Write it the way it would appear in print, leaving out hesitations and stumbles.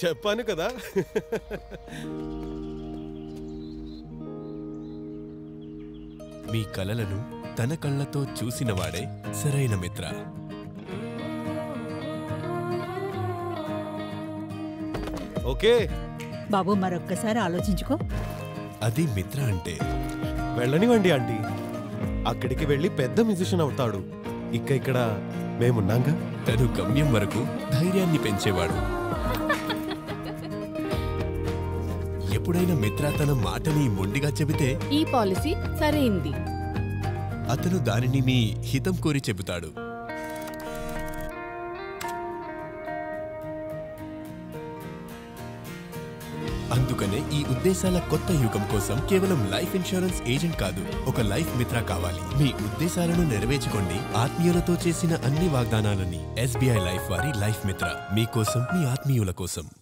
చెప్పాను కదా. మీ కలలను తన కళ్ళతో చూసినవాడే సరైన మిత్ర. ఓకే బాబు, మరొక్కసారి ఆలోచించుకో. అది మిత్ర అంటే. వెళ్ళనివ్వండి ఆంటీ, అక్కడికి వెళ్ళి పెద్ద మ్యూజిషియన్ అవుతాడు. ఇక్కడ మేమున్నాంగా. తను గమ్యం వరకు ధైర్యాన్ని పెంచేవాడు. ఎప్పుడైనా మిత్ర తన మాటని మొండిగా చెబితే, ఈ పాలసీ సరైంది, అతను దానిని మీ హితం కోరి చెబుతాడు. అందుకనే ఈ ఉద్దేశాల కొత్త యుగం కోసం కేవలం లైఫ్ ఇన్సూరెన్స్ ఏజెంట్ కాదు, ఒక లైఫ్ మిత్ర కావాలి. మీ ఉద్దేశాలను నెరవేర్చుకోండి ఆత్మీయులతో చేసిన అన్ని వాగ్దానాలని. SBI లైఫ్ వారి లైఫ్ మిత్ర, మీకోసం, మీ ఆత్మీయుల కోసం.